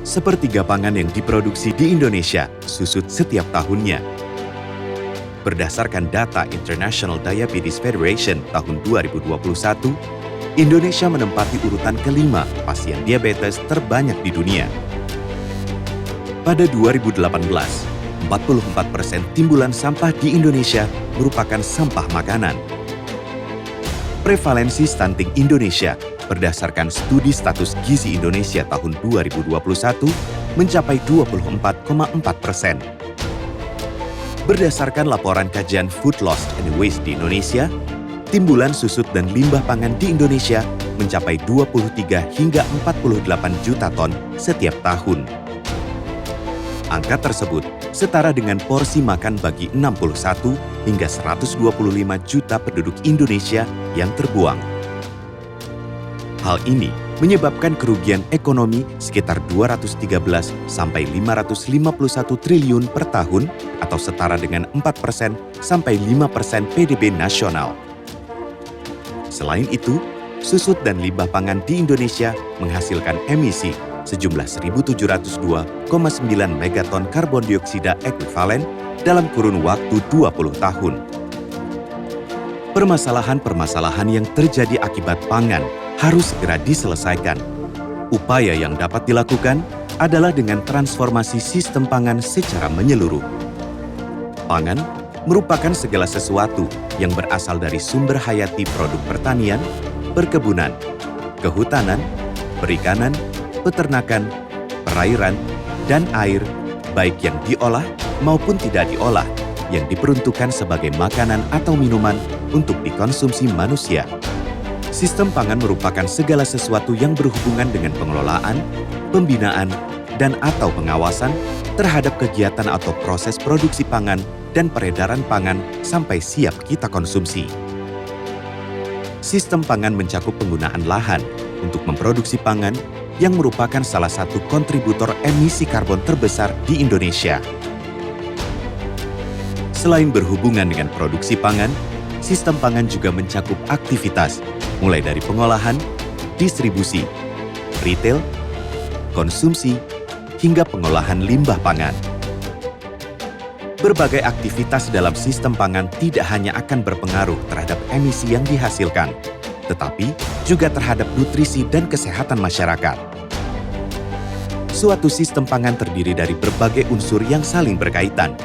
Sepertiga pangan yang diproduksi di Indonesia susut setiap tahunnya. Berdasarkan data International Diabetes Federation tahun 2021, Indonesia menempati urutan kelima pasien diabetes terbanyak di dunia. Pada 2018, 44% timbulan sampah di Indonesia merupakan sampah makanan. Prevalensi stunting Indonesia berdasarkan studi status gizi Indonesia tahun 2021 mencapai 24,4%. Berdasarkan laporan kajian Food Loss and Waste di Indonesia, timbulan susut dan limbah pangan di Indonesia mencapai 23 hingga 48 juta ton setiap tahun. Angka tersebut setara dengan porsi makan bagi 61 hingga 125 juta penduduk Indonesia yang terbuang. Hal ini menyebabkan kerugian ekonomi sekitar 213 sampai 551 triliun per tahun atau setara dengan 4% sampai 5% PDB nasional. Selain itu, susut dan limbah pangan di Indonesia menghasilkan emisi sejumlah 1.702,9 megaton karbon dioksida ekuivalen dalam kurun waktu 20 tahun. Permasalahan-permasalahan yang terjadi akibat pangan harus segera diselesaikan. Upaya yang dapat dilakukan adalah dengan transformasi sistem pangan secara menyeluruh. Pangan merupakan segala sesuatu yang berasal dari sumber hayati produk pertanian, perkebunan, kehutanan, perikanan, peternakan, perairan, dan air, baik yang diolah maupun tidak diolah, yang diperuntukkan sebagai makanan atau minuman untuk dikonsumsi manusia. Sistem pangan merupakan segala sesuatu yang berhubungan dengan pengelolaan, pembinaan, dan atau pengawasan terhadap kegiatan atau proses produksi pangan dan peredaran pangan sampai siap kita konsumsi. Sistem pangan mencakup penggunaan lahan untuk memproduksi pangan yang merupakan salah satu kontributor emisi karbon terbesar di Indonesia. Selain berhubungan dengan produksi pangan, sistem pangan juga mencakup aktivitas mulai dari pengolahan, distribusi, retail, konsumsi, hingga pengolahan limbah pangan. Berbagai aktivitas dalam sistem pangan tidak hanya akan berpengaruh terhadap emisi yang dihasilkan, tetapi juga terhadap nutrisi dan kesehatan masyarakat. Suatu sistem pangan terdiri dari berbagai unsur yang saling berkaitan.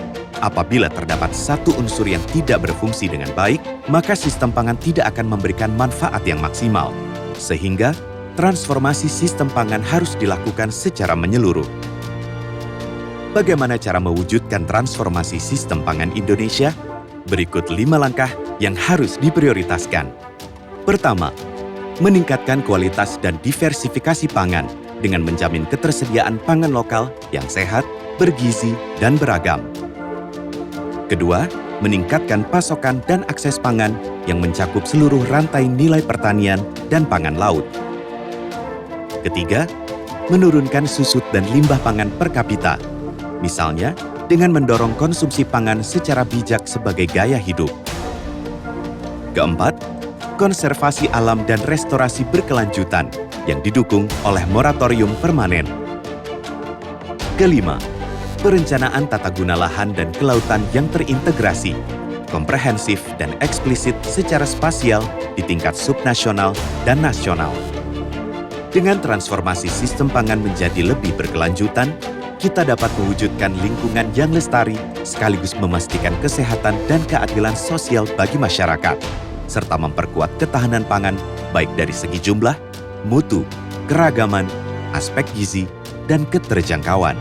Apabila terdapat satu unsur yang tidak berfungsi dengan baik, maka sistem pangan tidak akan memberikan manfaat yang maksimal. Sehingga, transformasi sistem pangan harus dilakukan secara menyeluruh. Bagaimana cara mewujudkan transformasi sistem pangan Indonesia? Berikut 5 langkah yang harus diprioritaskan. Pertama, meningkatkan kualitas dan diversifikasi pangan dengan menjamin ketersediaan pangan lokal yang sehat, bergizi, dan beragam. Kedua, meningkatkan pasokan dan akses pangan yang mencakup seluruh rantai nilai pertanian dan pangan laut. Ketiga, menurunkan susut dan limbah pangan per kapita, misalnya dengan mendorong konsumsi pangan secara bijak sebagai gaya hidup. Keempat, konservasi alam dan restorasi berkelanjutan yang didukung oleh moratorium permanen. Kelima, perencanaan tata guna lahan dan kelautan yang terintegrasi, komprehensif dan eksplisit secara spasial di tingkat subnasional dan nasional. Dengan transformasi sistem pangan menjadi lebih berkelanjutan, kita dapat mewujudkan lingkungan yang lestari sekaligus memastikan kesehatan dan keadilan sosial bagi masyarakat, serta memperkuat ketahanan pangan baik dari segi jumlah, mutu, keragaman, aspek gizi, dan keterjangkauan.